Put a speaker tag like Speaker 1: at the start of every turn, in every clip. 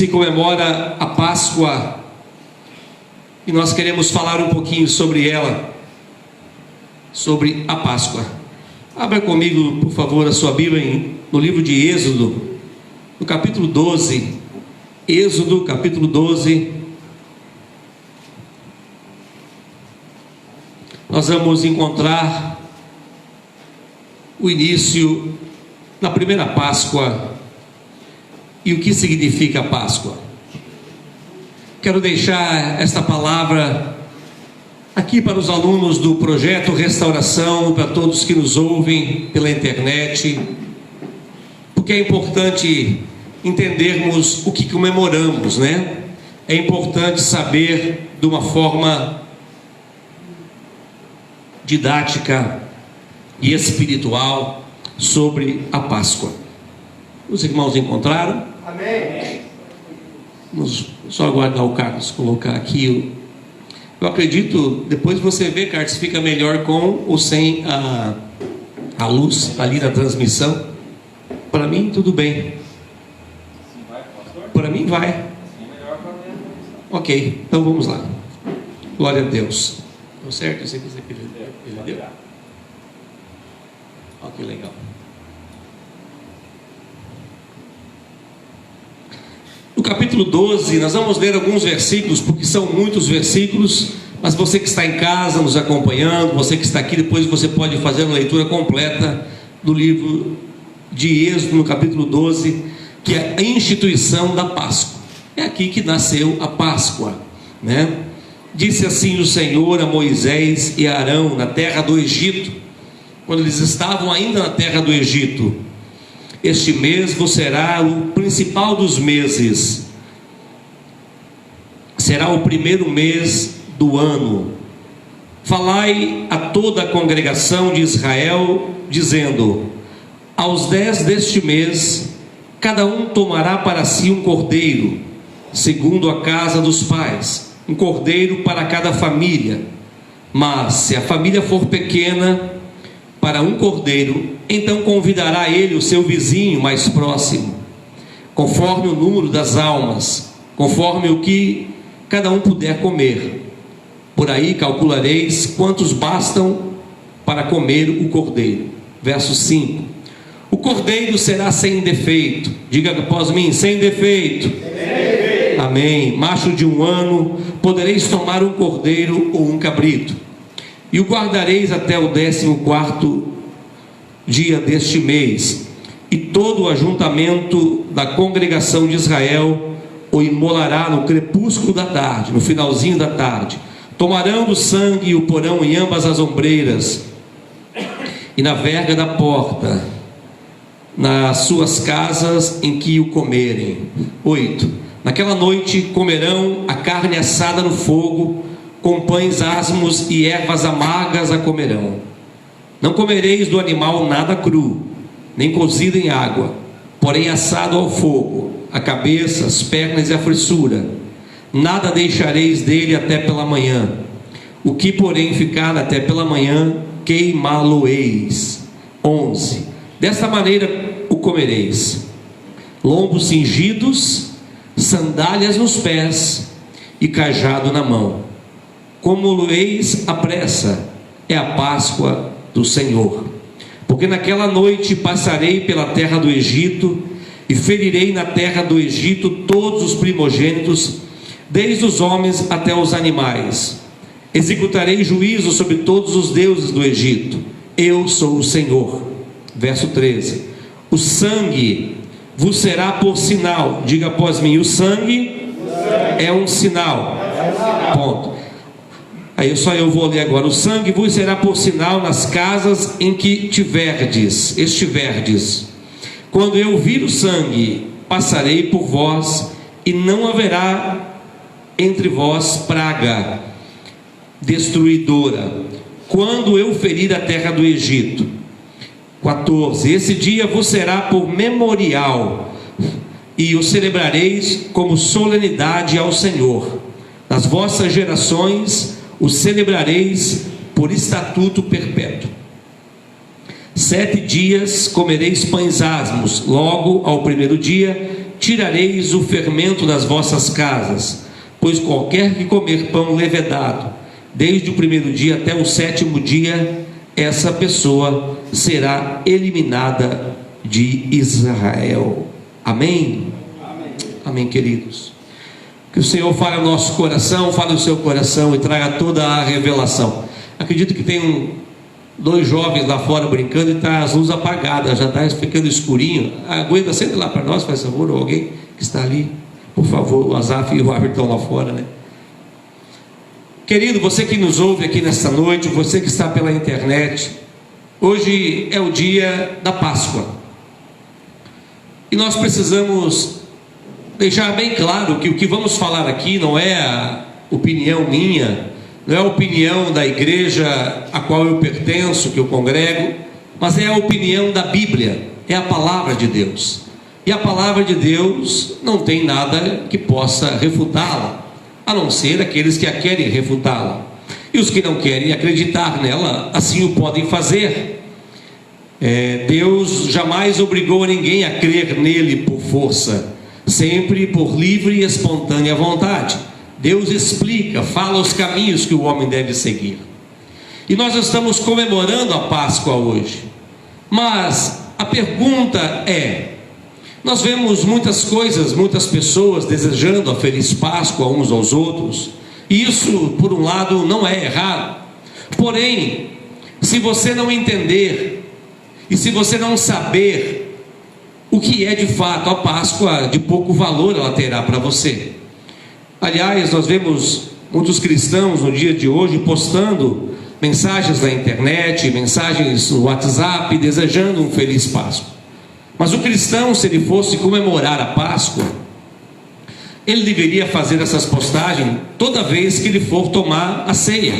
Speaker 1: se comemora a Páscoa e nós queremos falar um pouquinho sobre ela, sobre a Páscoa. Abra comigo, por favor, a sua Bíblia no livro de Êxodo, no capítulo 12. Êxodo, capítulo 12. Nós vamos encontrar o início da primeira Páscoa e o que significa a Páscoa. Quero deixar esta palavra aqui para os alunos do projeto Restauração, para todos que nos ouvem pela internet, porque é importante entendermos o que comemoramos, né? É importante saber de uma forma didática e espiritual sobre a Páscoa. Os irmãos encontraram?
Speaker 2: Amém.
Speaker 1: Vamos só aguardar o Carlos colocar aqui. Eu acredito, depois você vê, Carlos, fica melhor com ou sem a luz ali na transmissão. Para mim, tudo bem. Para mim, vai. Ok, então vamos lá. Glória a Deus. Deu certo? Você quiser que ele deu? Olha que legal. No capítulo 12, nós vamos ler alguns versículos, porque são muitos versículos, mas você que está em casa nos acompanhando, você que está aqui, depois você pode fazer uma leitura completa do livro de Êxodo, no capítulo 12, que é a instituição da Páscoa. É aqui que nasceu a Páscoa, né? Disse assim o Senhor a Moisés e a Arão na terra do Egito, quando eles estavam ainda na terra do Egito: este mês vos será o principal dos meses, será o primeiro mês do ano. Falai a toda a congregação de Israel, dizendo: aos 10 deste mês, cada um tomará para si um cordeiro, segundo a casa dos pais, um cordeiro para cada família. Mas se a família for pequena, para um cordeiro, então convidará ele o seu vizinho mais próximo, conforme o número das almas, conforme o que cada um puder comer. Por aí calculareis quantos bastam para comer o cordeiro. Verso 5: o cordeiro será sem defeito. Diga após mim: sem defeito. Amém. Macho de 1 ano, podereis tomar um cordeiro ou um cabrito, e o guardareis até o 14º dia deste mês, e todo o ajuntamento da congregação de Israel o imolará no crepúsculo da tarde, no finalzinho da tarde. Tomarão do sangue e o porão em ambas as ombreiras e na verga da porta, nas suas casas em que o comerem. 8. Naquela noite comerão a carne assada no fogo, com pães asmos e ervas amargas a comerão. Não comereis do animal nada cru, nem cozido em água, porém assado ao fogo, a cabeça, as pernas e a frissura. Nada deixareis dele até pela manhã. O que porém ficar até pela manhã, queimá-lo-eis. 11. Desta maneira o comereis: lombos cingidos, sandálias nos pés e cajado na mão. Como-lo-eis à pressa, é a Páscoa do Senhor. Porque naquela noite passarei pela terra do Egito, e ferirei na terra do Egito todos os primogênitos, desde os homens até os animais. Executarei juízo sobre todos os deuses do Egito. Eu sou o Senhor. Verso 13: o sangue vos será por sinal. Diga após mim: o sangue é um sinal. Ponto. Aí só eu vou ler agora. O sangue vos será por sinal nas casas em que estiverdes. Quando eu vir o sangue, passarei por vós, e não haverá entre vós praga destruidora, quando eu ferir a terra do Egito. 14. Esse dia vos será por memorial, e o celebrareis como solenidade ao Senhor. Nas vossas gerações o celebrareis por estatuto perpétuo. 7 dias comereis pães asmos, logo ao primeiro dia, tirareis o fermento das vossas casas, pois qualquer que comer pão levedado, desde o primeiro dia até o 7º dia, essa pessoa será eliminada de Israel. Amém? Amém, amém, queridos. Que o Senhor fale ao nosso coração, fale ao seu coração e traga toda a revelação. Acredito que tem dois jovens lá fora brincando e está as luzes apagadas, já está ficando escurinho. Aguenta, senta lá para nós, faz favor, ou alguém que está ali, por favor. O Azaf e o Robert estão lá fora, né? Querido, você que nos ouve aqui nesta noite, você que está pela internet, hoje é o dia da Páscoa e nós precisamos deixar bem claro que o que vamos falar aqui não é a opinião minha, não é a opinião da igreja a qual eu pertenço, que eu congrego, mas é a opinião da Bíblia, é a palavra de Deus. E a palavra de Deus não tem nada que possa refutá-la, a não ser aqueles que a querem refutá-la. E os que não querem acreditar nela, assim o podem fazer. Deus jamais obrigou ninguém a crer nele por força, sempre por livre e espontânea vontade. Deus explica, fala os caminhos que o homem deve seguir. E nós estamos comemorando a Páscoa hoje. Mas a pergunta é: nós vemos muitas coisas, muitas pessoas desejando a feliz Páscoa uns aos outros, e isso, por um lado, não é errado. Porém, se você não entender e se você não saber o que é de fato a Páscoa, de pouco valor ela terá para você. Aliás, nós vemos muitos cristãos no dia de hoje postando mensagens na internet, mensagens no WhatsApp, desejando um feliz Páscoa. Mas o cristão, se ele fosse comemorar a Páscoa, ele deveria fazer essas postagens toda vez que ele for tomar a ceia.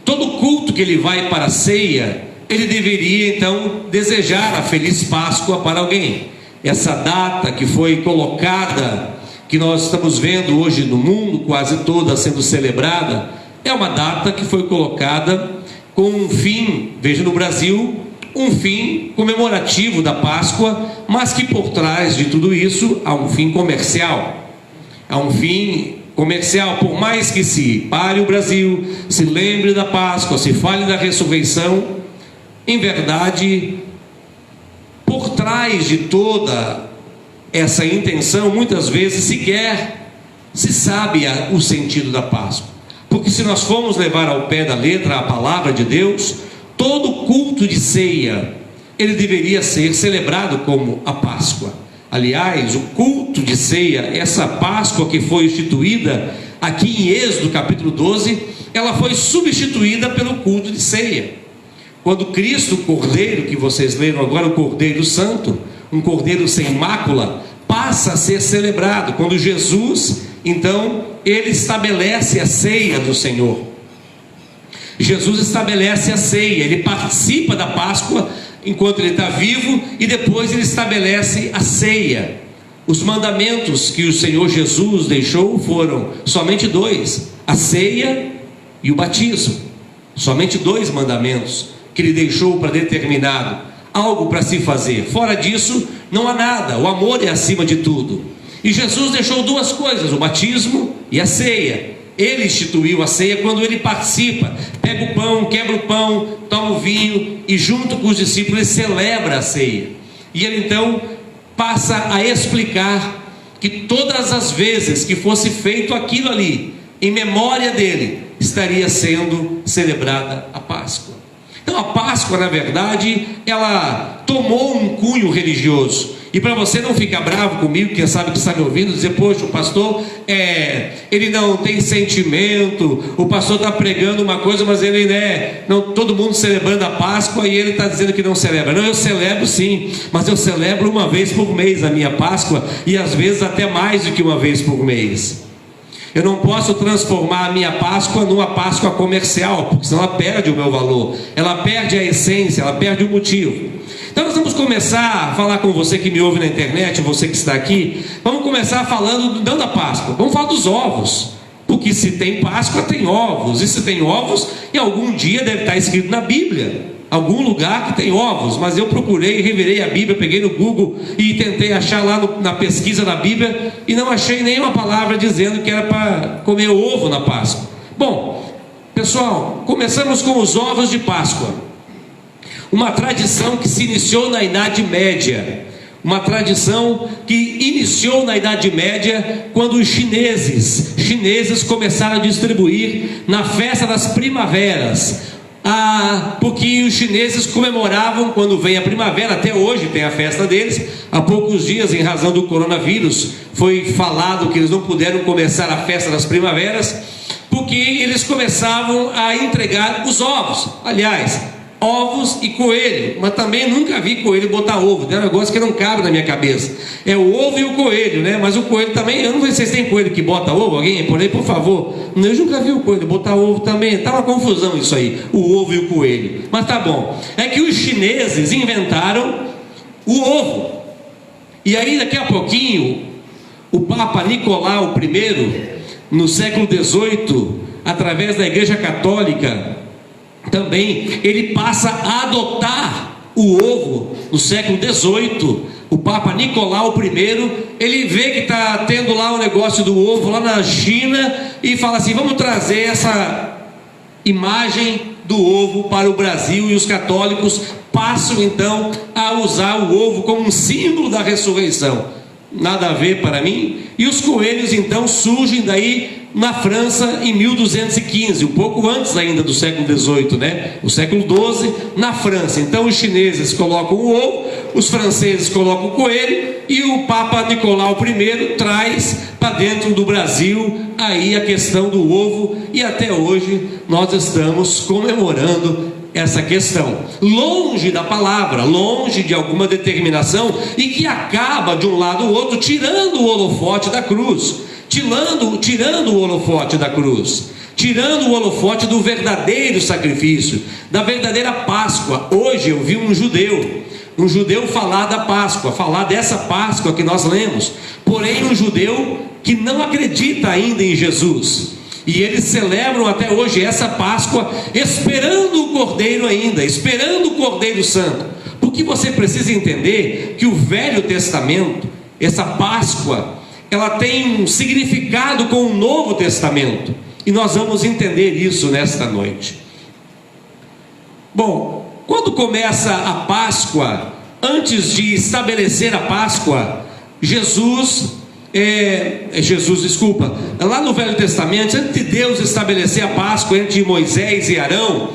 Speaker 1: Todo culto que ele vai para a ceia, ele deveria então desejar a feliz Páscoa para alguém. Essa data que foi colocada, que nós estamos vendo hoje no mundo quase toda sendo celebrada, é uma data que foi colocada com um fim, veja, no Brasil, um fim comemorativo da Páscoa, mas que por trás de tudo isso há um fim comercial. Há um fim comercial. Por mais que se pare o Brasil, se lembre da Páscoa, se fale da ressurreição, em verdade, por trás de toda essa intenção, muitas vezes sequer se sabe o sentido da Páscoa. Porque se nós formos levar ao pé da letra a palavra de Deus, todo culto de ceia, ele deveria ser celebrado como a Páscoa. Aliás, o culto de ceia, essa Páscoa que foi instituída aqui em Êxodo capítulo 12, ela foi substituída pelo culto de ceia. Quando Cristo, o Cordeiro, que vocês leram agora, o Cordeiro Santo, um Cordeiro sem mácula, passa a ser celebrado. Quando Jesus, então, ele estabelece a ceia do Senhor. Jesus estabelece a ceia, ele participa da Páscoa enquanto ele está vivo, e depois ele estabelece a ceia. Os mandamentos que o Senhor Jesus deixou foram somente dois: a ceia e o batismo. Somente dois mandamentos que ele deixou para determinado, algo para se fazer. Fora disso, não há nada. O amor é acima de tudo. E Jesus deixou duas coisas: o batismo e a ceia. Ele instituiu a ceia quando ele participa, pega o pão, quebra o pão, toma o vinho e junto com os discípulos ele celebra a ceia. E ele então passa a explicar que todas as vezes que fosse feito aquilo ali, em memória dele, estaria sendo celebrada a Páscoa. Então a Páscoa, na verdade, ela tomou um cunho religioso. E para você não ficar bravo comigo, quem sabe que está me ouvindo, dizer: poxa, o pastor, ele não tem sentimento, o pastor está pregando uma coisa, mas ele não, todo mundo celebrando a Páscoa e ele está dizendo que não celebra. Não, eu celebro sim, mas eu celebro uma vez por mês a minha Páscoa, e às vezes até mais do que uma vez por mês. Eu não posso transformar a minha Páscoa numa Páscoa comercial, porque senão ela perde o meu valor, ela perde a essência, ela perde o motivo. Então nós vamos começar a falar com você que me ouve na internet, você que está aqui. Vamos começar falando não da Páscoa, vamos falar dos ovos. Porque se tem Páscoa, tem ovos. E se tem ovos, em algum dia deve estar escrito na Bíblia algum lugar que tem ovos, mas eu procurei, revirei a Bíblia, peguei no Google e tentei achar lá na pesquisa da Bíblia e não achei nenhuma palavra dizendo que era para comer ovo na Páscoa. Bom, pessoal, começamos com os ovos de Páscoa, uma tradição que se iniciou na Idade Média, uma tradição que iniciou na Idade Média, quando os chineses começaram a distribuir na festa das primaveras. Porque os chineses comemoravam quando vem a primavera, até hoje tem a festa deles. Há poucos dias, em razão do coronavírus, foi falado que eles não puderam começar a festa das primaveras, porque eles começavam a entregar os ovos. Aliás, ovos e coelho, mas também nunca vi coelho botar ovo. Tem um negócio que não cabe na minha cabeça. É o ovo e o coelho, né? Mas o coelho também, eu não sei se vocês têm coelho que bota ovo. Alguém por aí, por favor? Eu nunca vi o coelho botar ovo também. Tá uma confusão isso aí, o ovo e o coelho. Mas tá bom. É que os chineses inventaram o ovo. E aí daqui a pouquinho o Papa Nicolau I, no século XVIII, através da Igreja Católica, também ele passa a adotar o ovo. No século XVIII, o Papa Nicolau I, ele vê que está tendo lá o negócio do ovo lá na China e fala assim: vamos trazer essa imagem do ovo para o Brasil, e os católicos passam então a usar o ovo como um símbolo da ressurreição. Nada a ver para mim. E os coelhos então surgem daí na França em 1215, um pouco antes ainda do século XVIII, né? O século XII na França. Então os chineses colocam o ovo, os franceses colocam o coelho, e o Papa Nicolau I traz para dentro do Brasil aí a questão do ovo, e até hoje nós estamos comemorando essa questão, longe da palavra, longe de alguma determinação, e que acaba de um lado ou outro tirando o holofote da cruz, tirando o holofote da cruz, tirando o holofote do verdadeiro sacrifício, da verdadeira Páscoa. Hoje eu vi um judeu falar da Páscoa, falar dessa Páscoa que nós lemos, porém um judeu que não acredita ainda em Jesus. E eles celebram até hoje essa Páscoa, esperando o Cordeiro ainda, esperando o Cordeiro Santo. Porque você precisa entender que o Velho Testamento, essa Páscoa, ela tem um significado com o Novo Testamento. E nós vamos entender isso nesta noite. Bom, quando começa a Páscoa, antes de estabelecer a Páscoa, lá no Velho Testamento, antes de Deus estabelecer a Páscoa entre Moisés e Arão,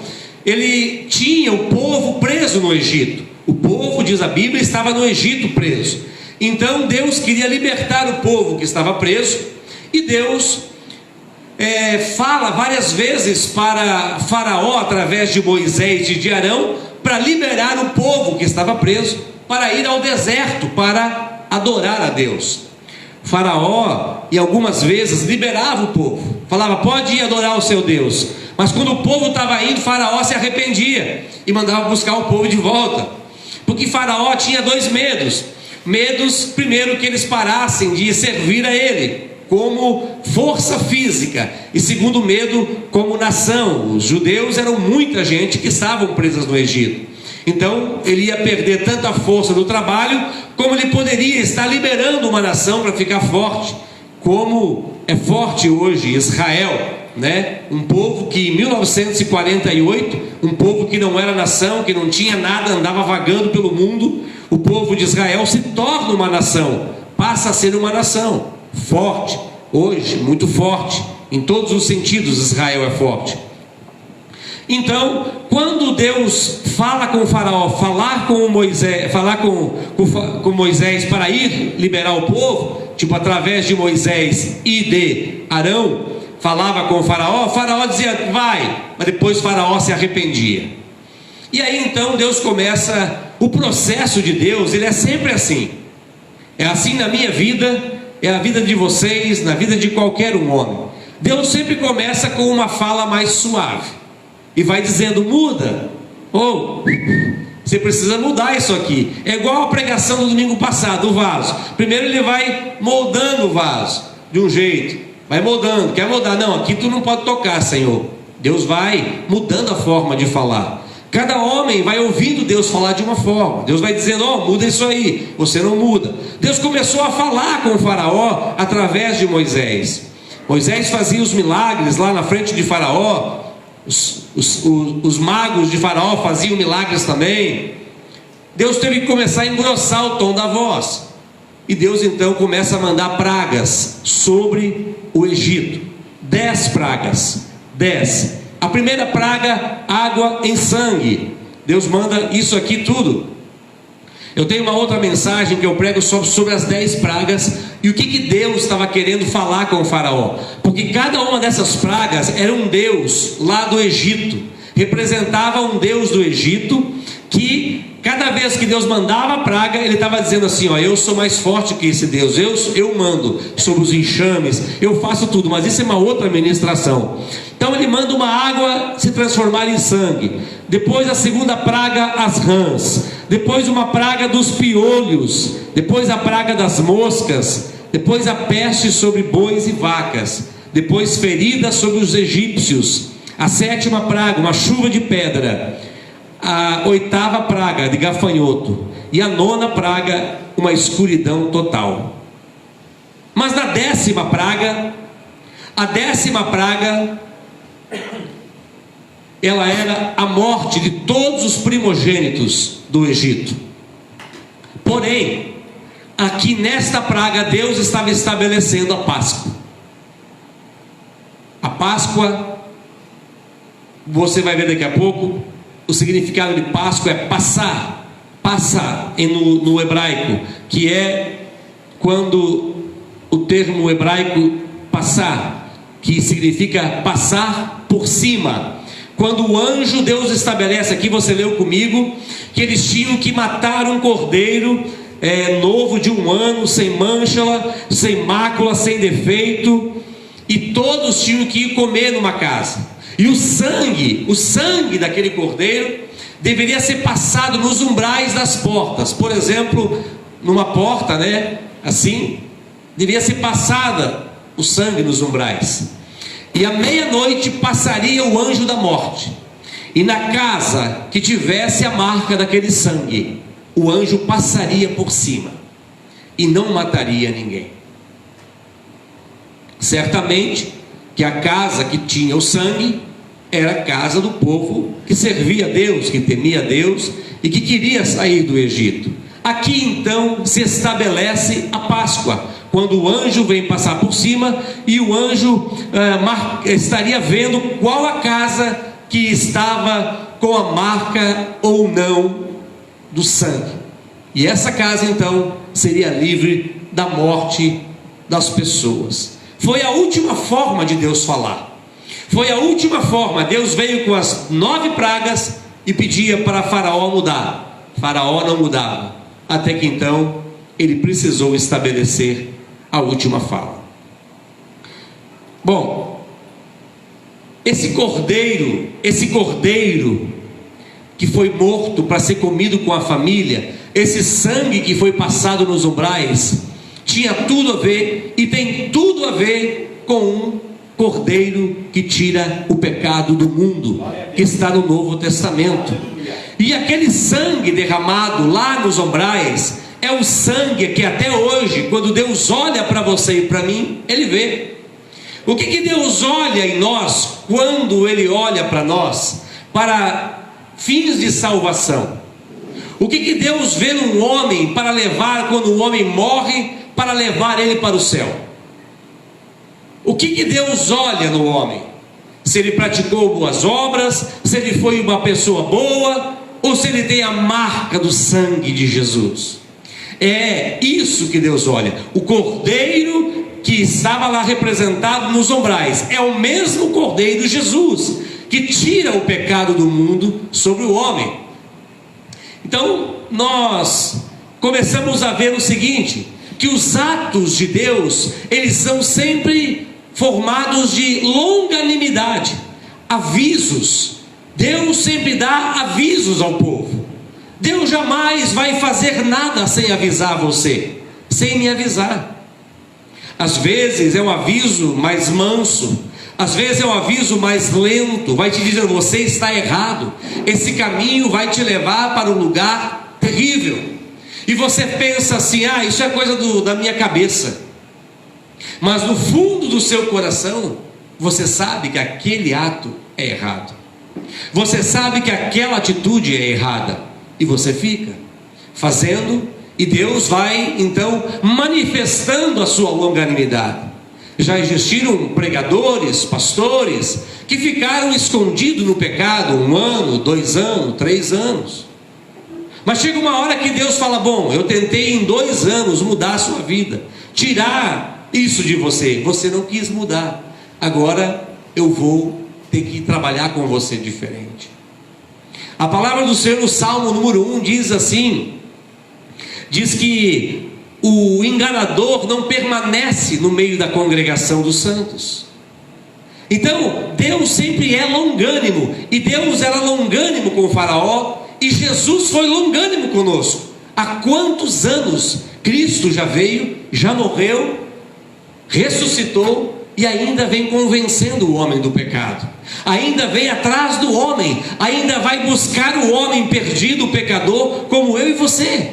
Speaker 1: ele tinha o povo preso no Egito. O povo, diz a Bíblia, estava no Egito preso. Então Deus queria libertar o povo que estava preso, e Deus fala várias vezes para Faraó, através de Moisés e de Arão, para liberar o povo que estava preso, para ir ao deserto, para adorar a Deus. Faraó, e algumas vezes, liberava o povo, falava: pode ir adorar o seu Deus. Mas quando o povo estava indo, Faraó se arrependia e mandava buscar o povo de volta, porque Faraó tinha dois medos. Primeiro, que eles parassem de servir a ele como força física, e segundo medo, como nação. Os judeus eram muita gente que estavam presas no Egito. Então ele ia perder tanta força no trabalho, como ele poderia estar liberando uma nação para ficar forte, como é forte hoje Israel, né? Um povo que em 1948, um povo que não era nação, que não tinha nada, andava vagando pelo mundo. O povo de Israel se torna uma nação, passa a ser uma nação forte, hoje muito forte, em todos os sentidos Israel é forte. Então, quando Deus fala com o Faraó, falar com Moisés para ir liberar o povo, tipo através de Moisés e de Arão, falava com o Faraó dizia: vai, mas depois o Faraó se arrependia. E aí então Deus começa, o processo de Deus, ele é sempre assim. É assim na minha vida, é a vida de vocês, na vida de qualquer um homem. Deus sempre começa com uma fala mais suave e vai dizendo: muda, ou você precisa mudar isso aqui. É igual a pregação do domingo passado, o vaso. Primeiro ele vai moldando o vaso de um jeito, vai moldando, quer mudar, não, aqui tu não pode tocar, Senhor. Deus vai mudando a forma de falar. Cada homem vai ouvindo Deus falar de uma forma. Deus vai dizendo: ó, muda isso aí. Você não muda. Deus começou a falar com o faraó através de Moisés. Moisés fazia os milagres lá na frente de faraó. Os magos de faraó faziam milagres também. Deus teve que começar a engrossar o tom da voz. E Deus então começa a mandar pragas sobre o Egito. 10 pragas. 10. A primeira praga, água em sangue. Deus manda isso aqui tudo. Eu tenho uma outra mensagem que eu prego sobre as 10 pragas e o que Deus estava querendo falar com o faraó. Porque cada uma dessas pragas era um deus lá do Egito. Representava um deus do Egito que cada vez que Deus mandava a praga, ele estava dizendo assim: ó, eu sou mais forte que esse Deus, eu mando sobre os enxames, eu faço tudo. Mas isso é uma outra ministração. Então ele manda uma água se transformar em sangue. Depois a segunda praga, as rãs. Depois uma praga dos piolhos. Depois a praga das moscas. Depois a peste sobre bois e vacas. Depois feridas sobre os egípcios. A sétima praga, uma chuva de pedra. A oitava praga, de gafanhoto. E a nona praga, uma escuridão total. Mas na décima praga, a décima praga, ela era a morte de todos os primogênitos do Egito. Porém, aqui nesta praga, Deus estava estabelecendo a Páscoa. A Páscoa, você vai ver daqui a pouco, o significado de Páscoa é passar, passar no hebraico, que é quando o termo hebraico passar, que significa passar por cima. Quando o anjo, Deus estabelece, aqui você leu comigo, que eles tinham que matar um cordeiro novo de 1 ano, sem mancha, sem mácula, sem defeito, e todos tinham que ir comer numa casa. E o sangue daquele cordeiro deveria ser passado nos umbrais das portas. Por exemplo, numa porta, assim, deveria ser passada o sangue nos umbrais. E à meia-noite passaria o anjo da morte. E na casa que tivesse a marca daquele sangue, o anjo passaria por cima e não mataria ninguém. Certamente que a casa que tinha o sangue era a casa do povo que servia a Deus, que temia a Deus e que queria sair do Egito. Aqui então se estabelece a Páscoa, quando o anjo vem passar por cima e o anjo estaria vendo qual a casa que estava com a marca ou não do sangue. E essa casa então seria livre da morte das pessoas. Foi a última forma de Deus falar. Foi a última forma. Deus veio com as 9 pragas e pedia para Faraó mudar. Faraó não mudava. Até que então ele precisou estabelecer a última fala. Bom, esse cordeiro que foi morto para ser comido com a família, esse sangue que foi passado nos umbrais, tinha tudo a ver e tem tudo a ver com um cordeiro que tira o pecado do mundo, que está no Novo Testamento. E aquele sangue derramado lá nos umbrais é o sangue que até hoje, quando Deus olha para você e para mim, Ele vê. O que Deus olha em nós quando Ele olha para nós para fins de salvação? O que Deus vê num homem para levar, quando o homem morre, para levar ele para o céu? O que Deus olha no homem? Se ele praticou boas obras, se ele foi uma pessoa boa, ou se ele tem a marca do sangue de Jesus. É isso que Deus olha. O cordeiro que estava lá representado nos umbrais é o mesmo cordeiro Jesus, que tira o pecado do mundo sobre o homem. Então nós começamos a ver o seguinte, que os atos de Deus, eles são sempre formados de longanimidade, avisos. Deus sempre dá avisos ao povo. Deus jamais vai fazer nada sem avisar você, sem me avisar. Às vezes é um aviso mais manso, Às vezes é um aviso mais lento, vai te dizer: você está errado, esse caminho vai te levar para um lugar terrível. E você pensa assim: ah, isso é coisa da minha cabeça. Mas no fundo do seu coração, você sabe que aquele ato é errado. Você sabe que aquela atitude é errada. E você fica fazendo, e Deus vai então manifestando a sua longanimidade. Já existiram pregadores, pastores, que ficaram escondidos no pecado 1 ano, 2 anos, 3 anos. Mas chega uma hora que Deus fala: bom, eu tentei em 2 anos mudar a sua vida, tirar isso de você, você não quis mudar, agora eu vou ter que trabalhar com você diferente. A palavra do Senhor no Salmo número 1 diz assim, diz que o enganador não permanece no meio da congregação dos santos. Então Deus sempre é longânimo, e Deus era longânimo com o faraó, e Jesus foi longânimo conosco. Há quantos anos Cristo já veio, já morreu, ressuscitou, e ainda vem convencendo o homem do pecado, ainda vem atrás do homem, ainda vai buscar o homem perdido, o pecador, como eu e você.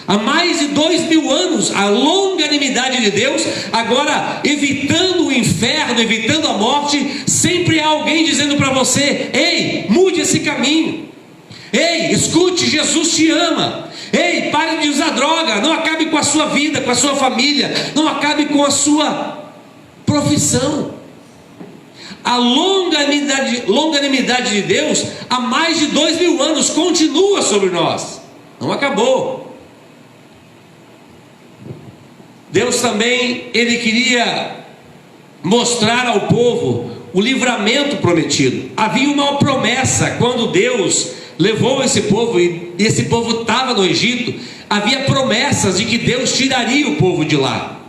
Speaker 1: Há mais de 2000 anos, a longanimidade de Deus. Agora, evitando o inferno, evitando a morte, sempre há alguém dizendo para você: ei, mude esse caminho. Ei, escute, Jesus te ama. Ei, pare de usar droga. Não acabe com a sua vida, com a sua família. Não acabe com a sua profissão. A longanimidade de Deus, há mais de 2000 anos, continua sobre nós. Não acabou. Deus também, Ele queria mostrar ao povo o livramento prometido. Havia uma promessa, quando Deus levou esse povo, e esse povo estava no Egito, havia promessas de que Deus tiraria o povo de lá.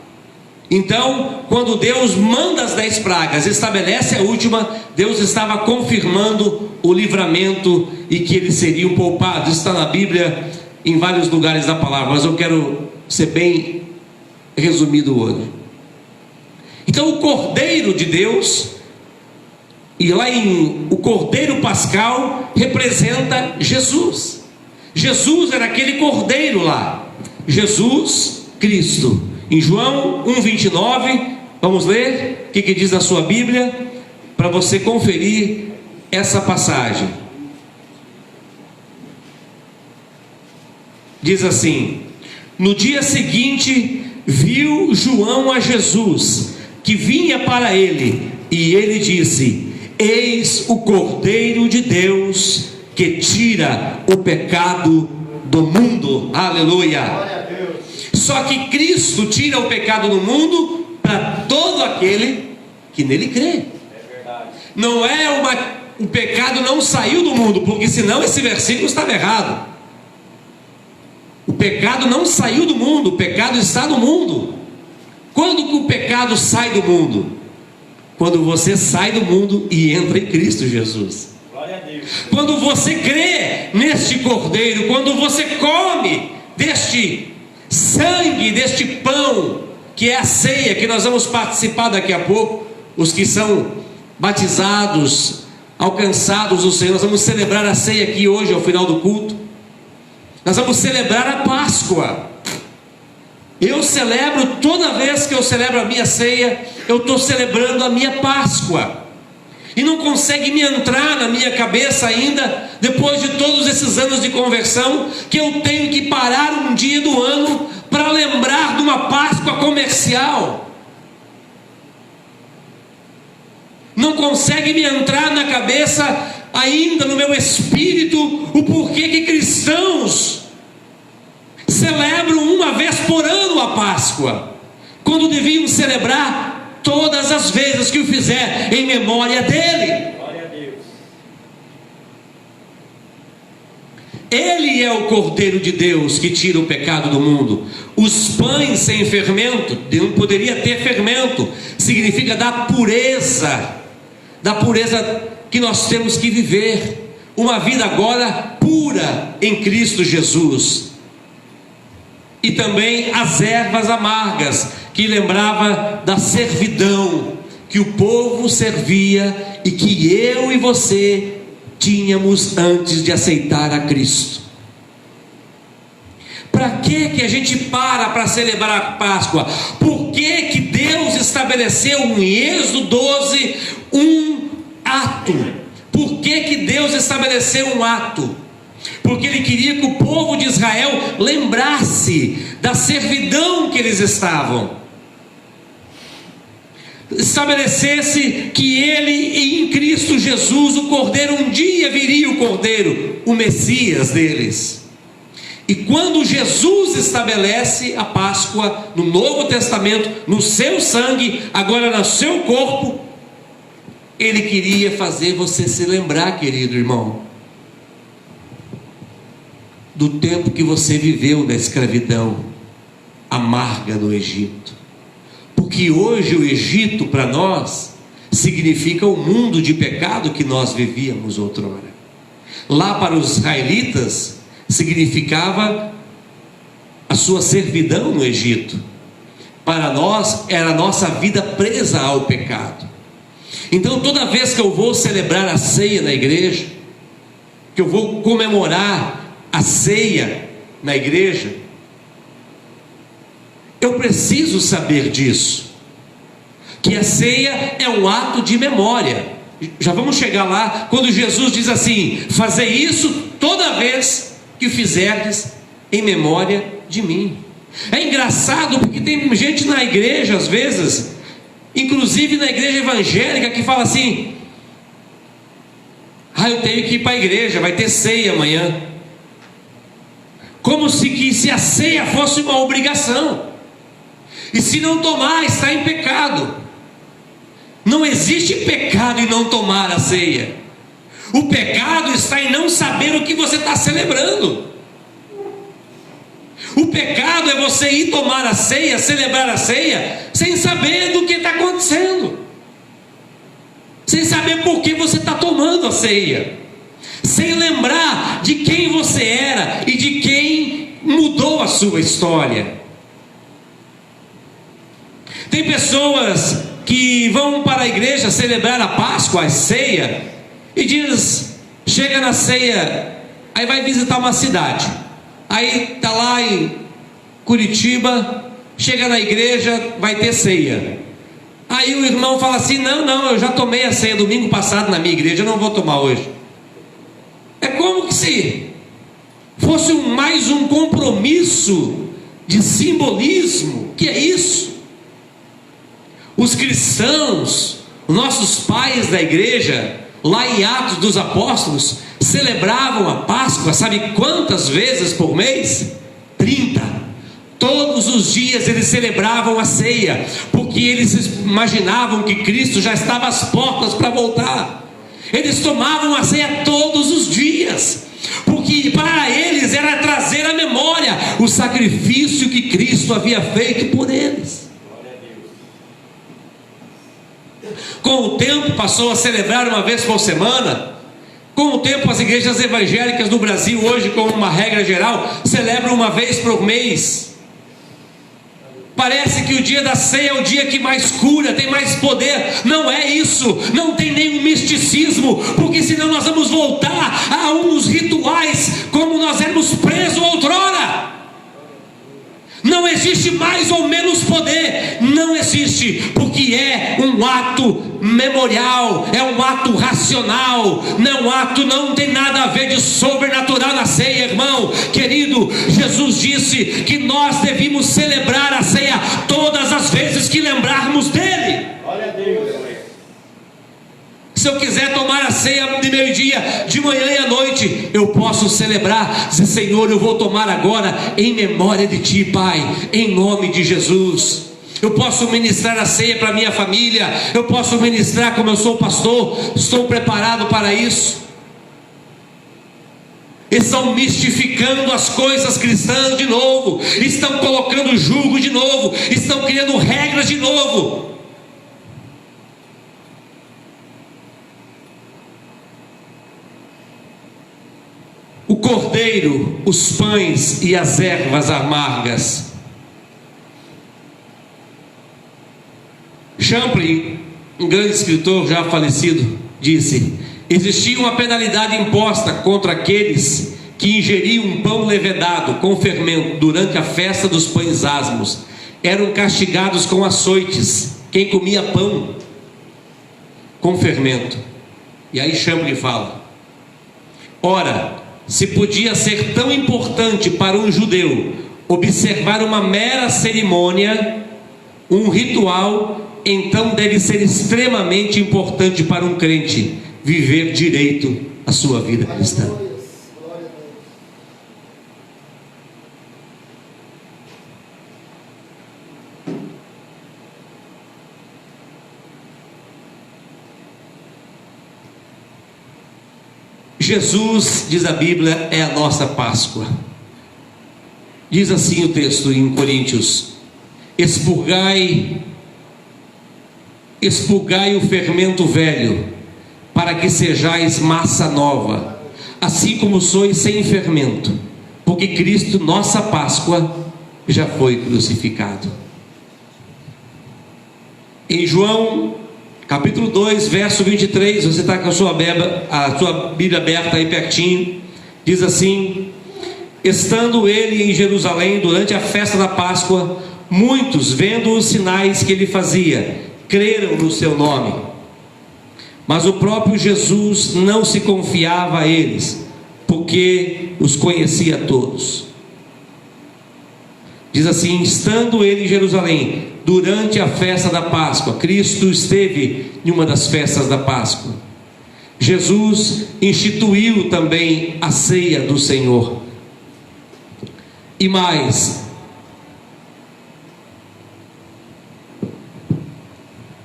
Speaker 1: Então, quando Deus manda as 10 pragas, estabelece a última, Deus estava confirmando o livramento e que eles seriam poupados. Isso está na Bíblia, em vários lugares da palavra, mas eu quero ser bem resumido hoje. Então, o Cordeiro de Deus, e lá o Cordeiro Pascal representa Jesus. Jesus era aquele Cordeiro lá, Jesus Cristo. Em João 1,29, vamos ler o que diz na sua Bíblia, para você conferir essa passagem. Diz assim: no dia seguinte viu João a Jesus, que vinha para ele, e ele disse: eis o Cordeiro de Deus, que tira o pecado do mundo. Aleluia! Só que Cristo tira o pecado do mundo para todo aquele que nele crê. Não é o pecado não saiu do mundo, porque senão esse versículo estava errado. O pecado não saiu do mundo, o pecado está no mundo. Quando que o pecado sai do mundo? Quando você sai do mundo e entra em Cristo Jesus. Glória a Deus. Quando você crê neste Cordeiro, quando você come deste sangue, deste pão, que é a ceia, que nós vamos participar daqui a pouco, os que são batizados, alcançados do Senhor, nós vamos celebrar a ceia aqui hoje, ao final do culto. Nós vamos celebrar a Páscoa. Eu celebro, toda vez que eu celebro a minha ceia, eu estou celebrando a minha Páscoa. E não consegue me entrar na minha cabeça ainda, depois de todos esses anos de conversão, que eu tenho que parar um dia do ano para lembrar de uma Páscoa comercial. Não consegue me entrar na cabeça ainda, no meu espírito, o porquê que cristãos celebram uma vez por ano a Páscoa, quando deviam celebrar todas as vezes que o fizer em memória dele. Glória a Deus. Ele é o Cordeiro de Deus que tira o pecado do mundo. Os pães sem fermento, não poderia ter fermento, significa da pureza que nós temos que viver, uma vida agora pura em Cristo Jesus. E também as ervas amargas, que lembrava da servidão, que o povo servia e que eu e você tínhamos antes de aceitar a Cristo. Para que a gente para celebrar a Páscoa? Por que Deus estabeleceu em Êxodo 12 um ato? Por que Deus estabeleceu um ato? Porque Ele queria que o povo de Israel lembrasse da servidão que eles estavam, estabelecesse que Ele, em Cristo Jesus, o Cordeiro, um dia viria o Cordeiro, o Messias deles. E quando Jesus estabelece a Páscoa no Novo Testamento, no seu sangue, agora no seu corpo, Ele queria fazer você se lembrar, querido irmão, do tempo que você viveu na escravidão amarga no Egito. Porque hoje o Egito para nós significa o mundo de pecado que nós vivíamos outrora. Lá para os israelitas significava a sua servidão no Egito. Para nós era a nossa vida presa ao pecado. Então toda vez que eu vou celebrar a ceia na igreja, que eu vou comemorar a ceia na igreja, eu preciso saber disso, que a ceia é um ato de memória. Já vamos chegar lá, quando Jesus diz assim: fazei isso toda vez que fizerdes em memória de mim. É engraçado porque tem gente na igreja às vezes, inclusive na igreja evangélica, que fala assim: eu tenho que ir para a igreja, vai ter ceia amanhã. Como se a ceia fosse uma obrigação, e se não tomar, está em pecado. Não existe pecado em não tomar a ceia. O pecado está em não saber o que você está celebrando. O pecado é você ir tomar a ceia, celebrar a ceia, sem saber do que está acontecendo, sem saber por que você está tomando a ceia, sem lembrar de quem você era e de quem mudou a sua história. Tem pessoas que vão para a igreja celebrar a Páscoa, a ceia, e chega na ceia, aí vai visitar uma cidade, aí está lá em Curitiba, chega na igreja, vai ter ceia. Aí o irmão fala assim: não, eu já tomei a ceia domingo passado na minha igreja, eu não vou tomar hoje. É como que se fosse mais um compromisso de simbolismo. Que é isso? Os cristãos, nossos pais da igreja, lá em Atos dos Apóstolos, celebravam a Páscoa, sabe quantas vezes por mês? 30. Todos os dias eles celebravam a ceia, porque eles imaginavam que Cristo já estava às portas para voltar. Eles tomavam a ceia todos os dias, porque para eles era trazer à memória o sacrifício que Cristo havia feito por eles. Com o tempo passou a celebrar uma vez por semana. Com o tempo as igrejas evangélicas no Brasil hoje, como uma regra geral, celebram uma vez por mês. Parece que o dia da ceia é o dia que mais cura, tem mais poder. Não é isso, não tem nenhum misticismo, porque senão nós vamos voltar a uns rituais como nós éramos presos outrora. Não existe mais ou menos poder, não existe, porque é um ato memorial, é um ato racional, não tem nada a ver de sobrenatural na ceia, irmão querido. Jesus disse que nós devíamos celebrar a ceia todas as vezes que lembrarmos dele. Glória a Deus. Se eu quiser tomar a ceia de meio-dia, de manhã e à noite, eu posso celebrar, dizer: Senhor, eu vou tomar agora em memória de Ti, Pai, em nome de Jesus. Eu posso ministrar a ceia para minha família, eu posso ministrar, como eu sou pastor, estou preparado para isso. Estão mistificando as coisas cristãs de novo, estão colocando jugo de novo, estão criando regras de novo. O cordeiro, os pães e as ervas amargas. Champlin um grande escritor já falecido, disse: existia uma penalidade imposta contra aqueles que ingeriam um pão levedado com fermento durante a festa dos pães asmos. Eram castigados com açoites quem comia pão com fermento. E aí Champlin fala: ora, se podia ser tão importante para um judeu observar uma mera cerimônia, um ritual, então deve ser extremamente importante para um crente viver direito a sua vida cristã. Jesus, diz a Bíblia, é a nossa Páscoa. Diz assim o texto em Coríntios: expurgai o fermento velho, para que sejais massa nova, assim como sois sem fermento, porque Cristo, nossa Páscoa, já foi crucificado. Em João capítulo 2, verso 23, você está com a sua Bíblia aberta aí pertinho, diz assim: estando ele em Jerusalém durante a festa da Páscoa, muitos, vendo os sinais que ele fazia, creram no seu nome. Mas o próprio Jesus não se confiava a eles, porque os conhecia todos. Diz assim: estando ele em Jerusalém durante a festa da Páscoa, Cristo esteve em uma das festas da Páscoa. Jesus instituiu também a ceia do Senhor. E mais,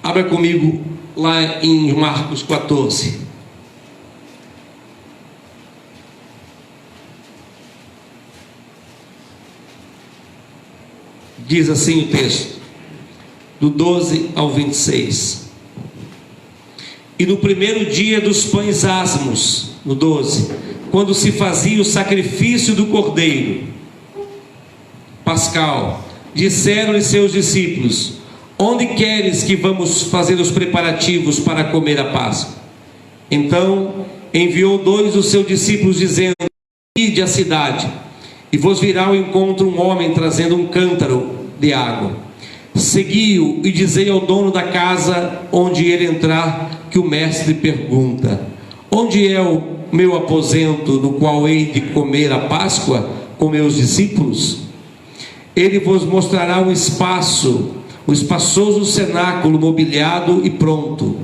Speaker 1: abra comigo lá em Marcos 14. Diz assim o texto, do 12 ao 26. E no primeiro dia dos pães asmos, no 12, quando se fazia o sacrifício do cordeiro pascal, disseram-lhe seus discípulos: onde queres que vamos fazer os preparativos para comer a Páscoa? Então enviou 2 dos seus discípulos, dizendo: ide à cidade, e vos virá ao encontro um homem trazendo um cântaro de água. Segui-o e dizei ao dono da casa onde ele entrar, que o mestre pergunta: onde é o meu aposento, no qual hei de comer a Páscoa com meus discípulos? Ele vos mostrará o espaçoso cenáculo mobiliado e pronto.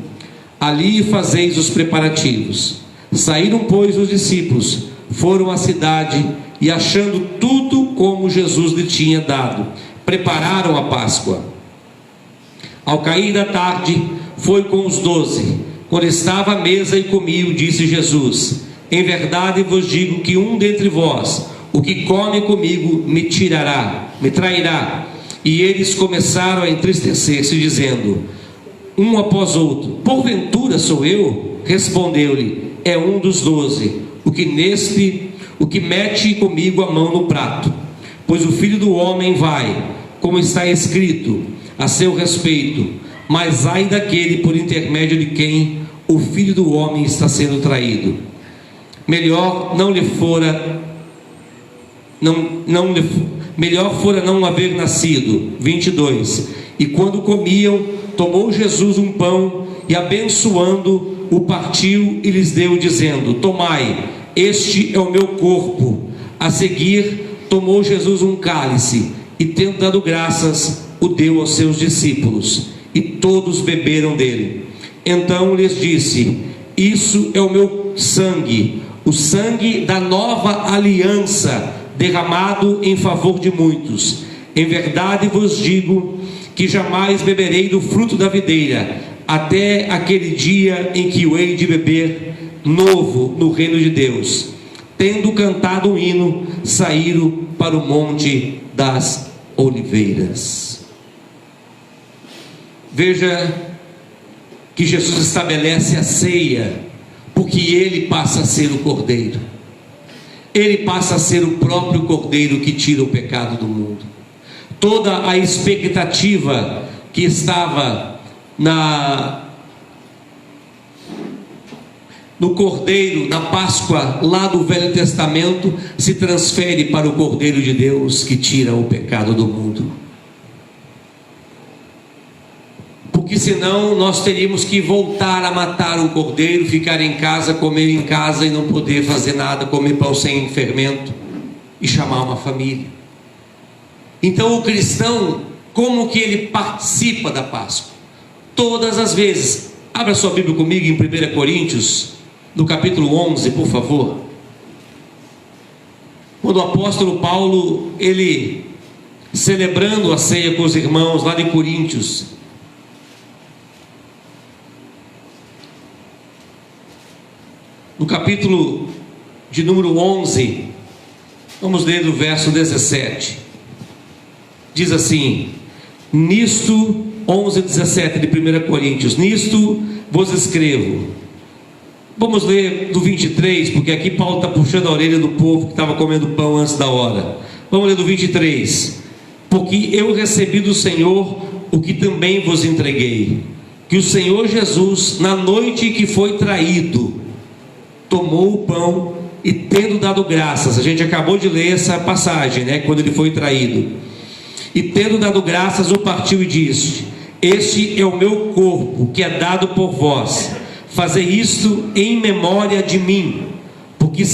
Speaker 1: Ali fazeis os preparativos. Saíram, pois, os discípulos, foram à cidade, e achando tudo como Jesus lhe tinha dado, prepararam a Páscoa. Ao cair da tarde, foi com os 12. Quando estava à mesa e comiam, disse Jesus: em verdade vos digo que um dentre vós, o que come comigo, me trairá. E eles começaram a entristecer-se, dizendo, um após outro: porventura sou eu? Respondeu-lhe: é um dos 12, o que mete comigo a mão no prato. Pois o Filho do Homem vai, como está escrito a seu respeito, mas ai daquele por intermédio de quem o Filho do Homem está sendo traído. Melhor fora não haver nascido. 22. E quando comiam, tomou Jesus um pão e, abençoando, o partiu e lhes deu, dizendo: tomai, este é o meu corpo. A seguir, tomou Jesus um cálice e, tendo dado graças, o deu aos seus discípulos, e todos beberam dele. Então lhes disse: isso é o meu sangue, o sangue da nova aliança, derramado em favor de muitos. Em verdade vos digo que jamais beberei do fruto da videira, até aquele dia em que o hei de beber novo no reino de Deus. Tendo cantado um hino, saíram para o monte das oliveiras. Veja que Jesus estabelece a ceia, porque ele passa a ser o Cordeiro. Ele passa a ser o próprio Cordeiro que tira o pecado do mundo. Toda a expectativa que estava no Cordeiro, na Páscoa, lá do Velho Testamento, se transfere para o Cordeiro de Deus que tira o pecado do mundo. Porque senão nós teríamos que voltar a matar o cordeiro, ficar em casa, comer em casa e não poder fazer nada, comer pão sem fermento e chamar uma família. Então o cristão, como que ele participa da Páscoa? Todas as vezes. Abra sua Bíblia comigo em 1 Coríntios, no capítulo 11, por favor. Quando o apóstolo Paulo, ele celebrando a ceia com os irmãos lá de Coríntios, no capítulo de número 11, vamos ler do verso 17, diz assim: nisto, 11, 17 de 1 Coríntios, nisto vos escrevo. Vamos ler do 23, porque aqui Paulo está puxando a orelha do povo que estava comendo pão antes da hora. Vamos ler do 23. Porque eu recebi do Senhor o que também vos entreguei, que o Senhor Jesus, na noite que foi traído, tomou o pão e, tendo dado graças, a gente acabou de ler essa passagem, né? Quando ele foi traído, e tendo dado graças, o partiu e disse: este é o meu corpo, que é dado por vós, fazei isto em memória de mim. Porque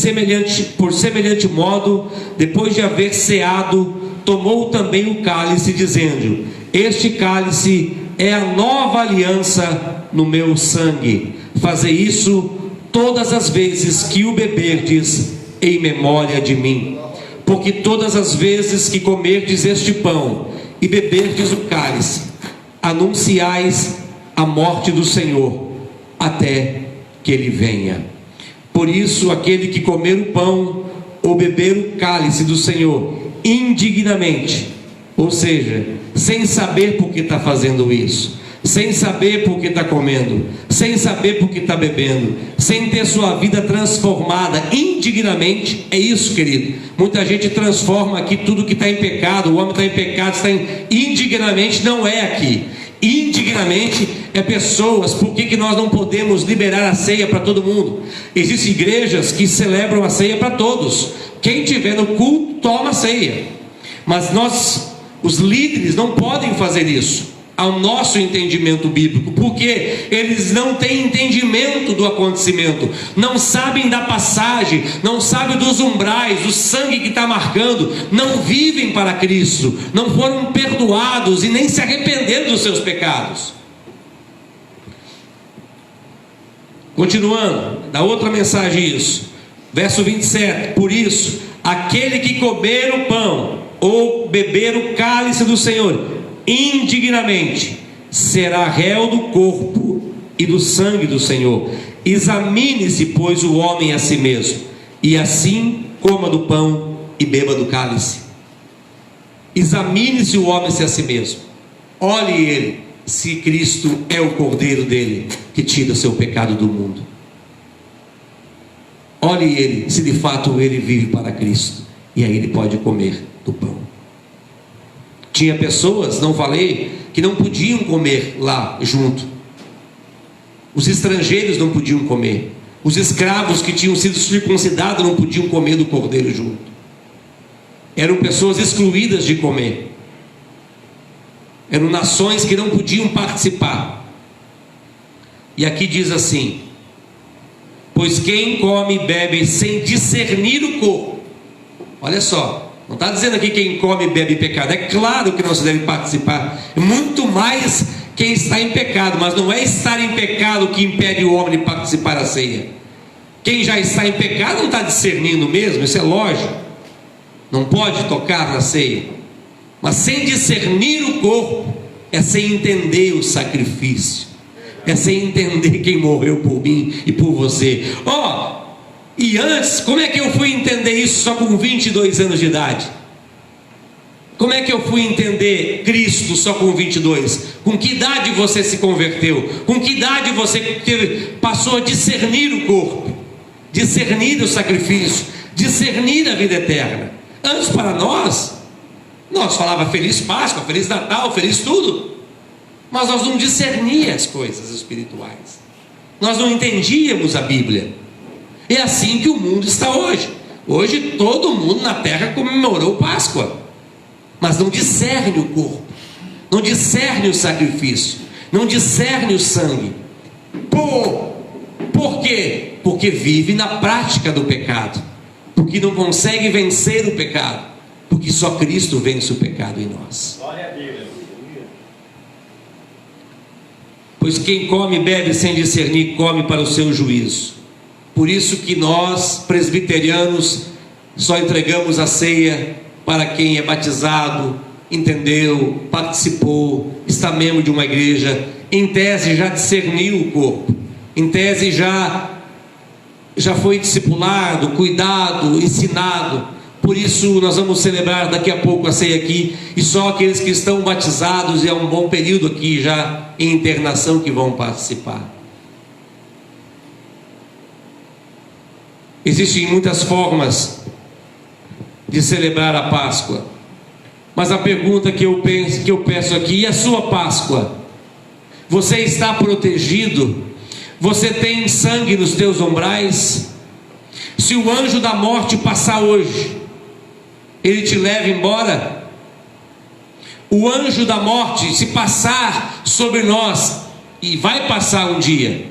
Speaker 1: por semelhante modo, depois de haver ceado, tomou também o cálice, dizendo: este cálice é a nova aliança no meu sangue, fazei isso todas as vezes que o beberdes em memória de mim. Porque todas as vezes que comerdes este pão e beberdes o cálice, anunciais a morte do Senhor até que ele venha. Por isso, aquele que comer o pão ou beber o cálice do Senhor indignamente, ou seja, sem saber por que está fazendo isso, sem saber por que está comendo, sem saber por que está bebendo, sem ter sua vida transformada indignamente, é isso, querido. Muita gente transforma aqui tudo que está em pecado. O homem está em pecado, indignamente. Não é aqui. Indignamente é pessoas. Por que nós não podemos liberar a ceia para todo mundo? Existem igrejas que celebram a ceia para todos. Quem tiver no culto toma a ceia, mas nós, os líderes, não podem fazer isso ao nosso entendimento bíblico, porque eles não têm entendimento do acontecimento, não sabem da passagem, não sabem dos umbrais, do sangue que está marcando, não vivem para Cristo, não foram perdoados e nem se arrependeram dos seus pecados. Continuando, da outra mensagem isso, verso 27, por isso, aquele que comer o pão ou beber o cálice do Senhor indignamente será réu do corpo e do sangue do Senhor. Examine-se, pois, o homem a si mesmo, e assim coma do pão e beba do cálice. Examine-se o homem a si mesmo, olhe ele, se Cristo é o cordeiro dele que tira o seu pecado do mundo. Olhe ele, se de fato ele vive para Cristo, e aí ele pode comer do pão. Tinha pessoas, não falei, que não podiam comer lá junto. Os estrangeiros não podiam comer. Os escravos que tinham sido circuncidados não podiam comer do cordeiro junto. Eram pessoas excluídas de comer. Eram nações que não podiam participar. E aqui diz assim: pois quem come e bebe sem discernir o corpo, olha só, não está dizendo aqui quem come e bebe pecado. É claro que não se deve participar, muito mais quem está em pecado, mas não é estar em pecado que impede o homem de participar da ceia. Quem já está em pecado não está discernindo mesmo, isso é lógico, não pode tocar na ceia. Mas sem discernir o corpo é sem entender o sacrifício, é sem entender quem morreu por mim e por você. E antes, como é que eu fui entender isso só com 22 anos de idade? Como é que eu fui entender Cristo só com 22? Com que idade você se converteu? Com que idade você passou a discernir o corpo, discernir o sacrifício, discernir a vida eterna? Antes, para nós falava Feliz Páscoa, Feliz Natal, Feliz tudo, mas nós não discerníamos as coisas espirituais. Nós não entendíamos a Bíblia. É assim que o mundo está hoje. Hoje todo mundo na terra comemorou Páscoa, mas não discerne o corpo, não discerne o sacrifício, não discerne o sangue. Por quê? Porque vive na prática do pecado, porque não consegue vencer o pecado, porque só Cristo vence o pecado em nós.
Speaker 2: Glória a Deus.
Speaker 1: Pois quem come e bebe sem discernir, come para o seu juízo. Por isso que nós, presbiterianos, só entregamos a ceia para quem é batizado, entendeu, participou, está membro de uma igreja, em tese já discerniu o corpo, em tese já foi discipulado, cuidado, ensinado. Por isso nós vamos celebrar daqui a pouco a ceia aqui, e só aqueles que estão batizados e há um bom período aqui já em internação que vão participar. Existem muitas formas de celebrar a Páscoa, mas a pergunta que eu peço aqui: e a sua Páscoa? Você está protegido? Você tem sangue nos teus umbrais? Se o anjo da morte passar hoje, ele te leva embora? O anjo da morte, se passar sobre nós, e vai passar um dia,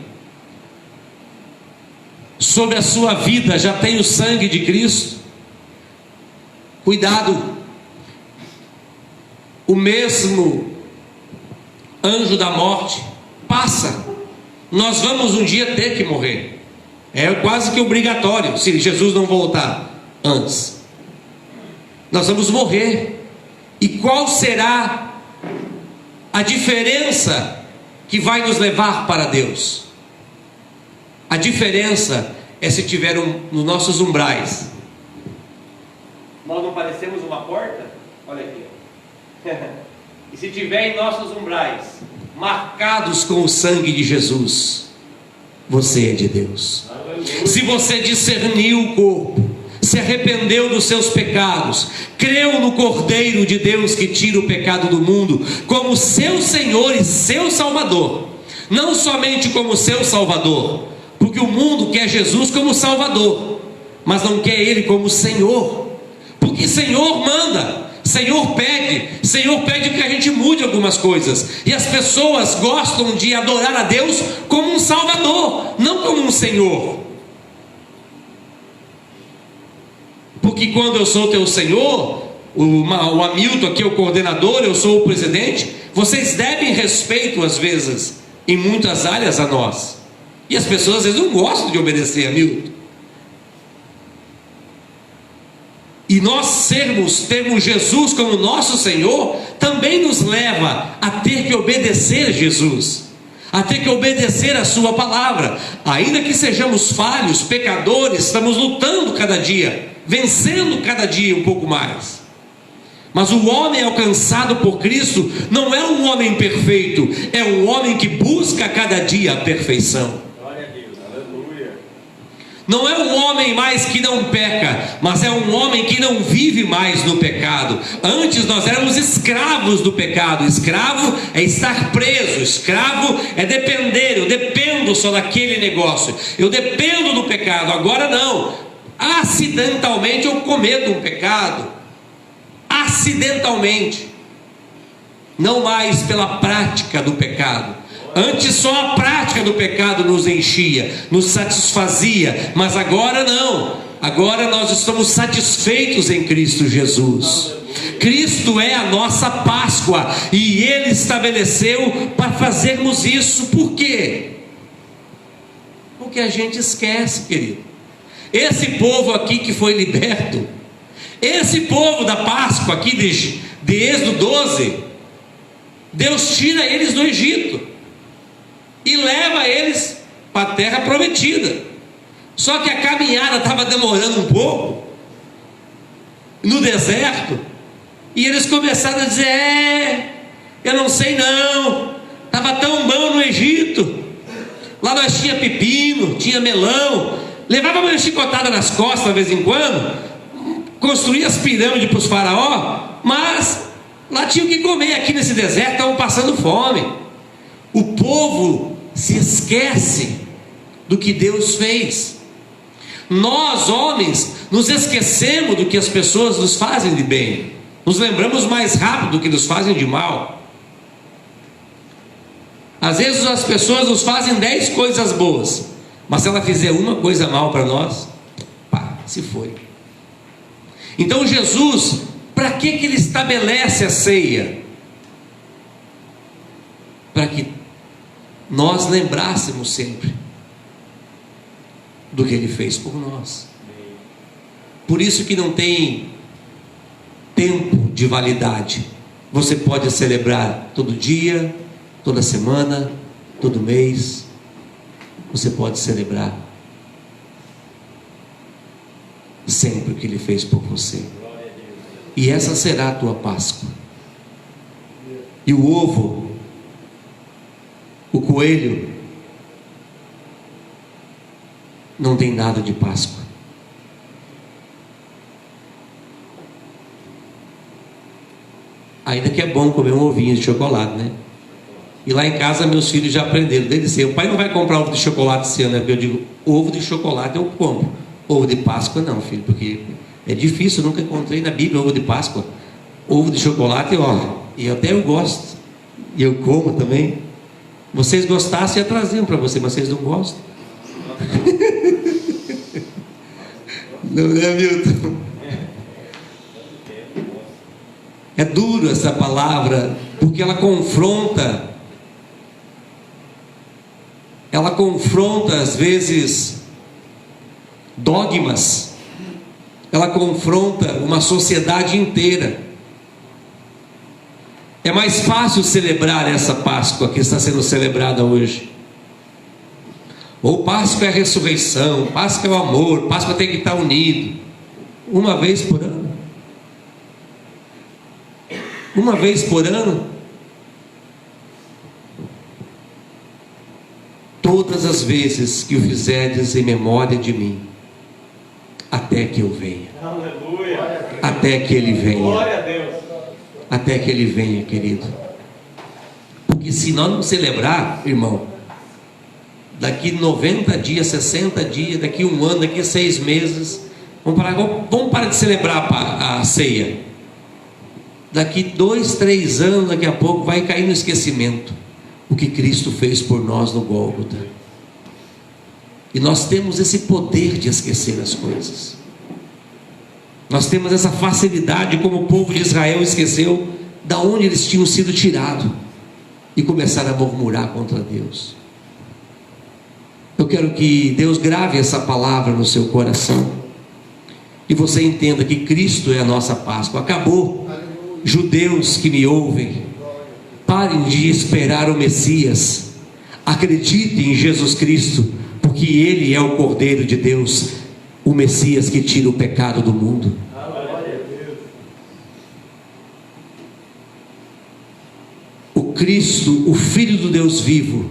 Speaker 1: sobre a sua vida já tem o sangue de Cristo? Cuidado, o mesmo anjo da morte passa. Nós vamos um dia ter que morrer, é quase que obrigatório, se Jesus não voltar antes. Nós vamos morrer. E qual será a diferença que vai nos levar para Deus? A diferença é se tiver nos nossos umbrais. Nós não parecemos uma porta? Olha aqui. E se tiver em nossos umbrais marcados com o sangue de Jesus, você é de Deus. Se você discerniu o corpo, se arrependeu dos seus pecados, creu no Cordeiro de Deus que tira o pecado do mundo como seu Senhor e seu Salvador, não somente como seu Salvador, porque o mundo quer Jesus como Salvador, mas não quer Ele como Senhor, porque Senhor manda, Senhor pede que a gente mude algumas coisas, e as pessoas gostam de adorar a Deus como um Salvador, não como um Senhor. Porque quando eu sou teu Senhor, o Hamilton aqui é o coordenador, eu sou o presidente, vocês devem respeito às vezes, em muitas áreas a nós, e as pessoas às vezes não gostam de obedecer a Hamilton. E nós termos Jesus como nosso Senhor, também nos leva a ter que obedecer a Jesus, a ter que obedecer a sua palavra. Ainda que sejamos falhos, pecadores, estamos lutando cada dia, vencendo cada dia um pouco mais. Mas o homem alcançado por Cristo não é um homem perfeito, é um homem que busca cada dia a perfeição.
Speaker 2: Glória a Deus, aleluia.
Speaker 1: Não é um homem mais que não peca, mas é um homem que não vive mais no pecado. Antes nós éramos escravos do pecado. Escravo é estar preso, escravo é depender. Eu dependo só daquele negócio, eu dependo do pecado. Agora não, acidentalmente eu cometo um pecado, acidentalmente, não mais pela prática do pecado. Antes só a prática do pecado nos enchia, nos satisfazia, mas agora não, agora nós estamos satisfeitos em Cristo Jesus. Cristo é a nossa Páscoa, e Ele estabeleceu para fazermos isso. Por quê? Porque a gente esquece, querido. Esse povo aqui que foi liberto, esse povo da Páscoa aqui de Êxodo 12, Deus tira eles do Egito e leva eles para a terra prometida. Só que a caminhada estava demorando um pouco no deserto, e eles começaram a dizer: eu não sei não, estava tão bom no Egito, lá nós tinha pepino, tinha melão, levava uma chicotada nas costas de vez em quando, construía as pirâmides para os faraó, mas lá tinha o que comer. Aqui nesse deserto estavam passando fome. O povo se esquece do que Deus fez. Nós, homens, nos esquecemos do que as pessoas nos fazem de bem, nos lembramos mais rápido do que nos fazem de mal. Às vezes as pessoas nos fazem 10 coisas boas, mas se ela fizer uma coisa mal para nós, pá, se foi. Então Jesus, para que ele estabelece a ceia? Para que nós lembrássemos sempre do que ele fez por nós. Por isso que não tem tempo de validade. Você pode celebrar todo dia, toda semana, todo mês. Você pode celebrar sempre o que ele fez por você. E essa será a tua Páscoa. E o ovo, o coelho, não tem nada de Páscoa. Ainda que é bom comer um ovinho de chocolate, né? E lá em casa meus filhos já aprenderam desde cedo. O pai não vai comprar ovo de chocolate esse ano, né? Porque eu digo, ovo de chocolate eu compro. Ovo de Páscoa não, filho, porque é difícil, eu nunca encontrei na Bíblia ovo de Páscoa. Ovo de chocolate, ó, e até eu gosto. E eu como também. Vocês gostassem, eu traziam para você, mas vocês não gostam. Não é, Milton? É duro essa palavra, porque ela confronta às vezes dogmas, ela confronta uma sociedade inteira. É mais fácil celebrar essa Páscoa que está sendo celebrada hoje. Ou Páscoa é a ressurreição, Páscoa é o amor, Páscoa tem que estar unido. Uma vez por ano. Uma vez por ano. Todas as vezes que o fizerdes em memória de mim, até que eu venha.
Speaker 2: Aleluia.
Speaker 1: Até que ele venha.
Speaker 2: Glória a Deus.
Speaker 1: Até que ele venha, querido. Porque se nós não celebrar, irmão, daqui 90 dias, 60 dias, daqui um ano, daqui 6 meses, vamos parar de celebrar a ceia. Daqui 2, 3 anos, daqui a pouco vai cair no esquecimento o que Cristo fez por nós no Gólgota. E nós temos esse poder de esquecer as coisas. Nós temos essa facilidade, como o povo de Israel esqueceu da onde eles tinham sido tirados e começaram a murmurar contra Deus. Eu quero que Deus grave essa palavra no seu coração e você entenda que Cristo é a nossa Páscoa. Acabou. Judeus que me ouvem, parem de esperar o Messias. Acreditem em Jesus Cristo, porque Ele é o Cordeiro de Deus, o Messias que tira o pecado do mundo. O Cristo, o Filho do Deus vivo,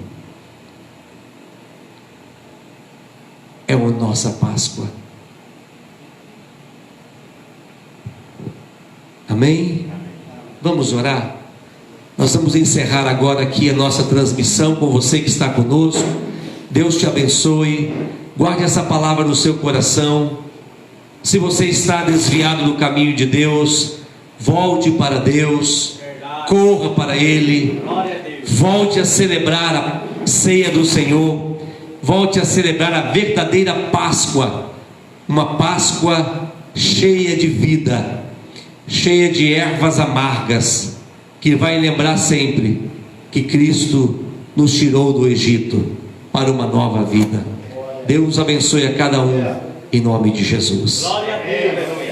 Speaker 1: é a nossa Páscoa. Amém? Vamos orar? Nós vamos encerrar agora aqui a nossa transmissão com você que está conosco. Deus te abençoe. Guarde essa palavra no seu coração. Se você está desviado do caminho de Deus, volte para Deus, corra para Ele, volte a celebrar a ceia do Senhor, volte a celebrar a verdadeira Páscoa, uma Páscoa cheia de vida, cheia de ervas amargas, que vai lembrar sempre que Cristo nos tirou do Egito para uma nova vida. Deus abençoe a cada um, em nome de Jesus.
Speaker 2: Glória a Deus.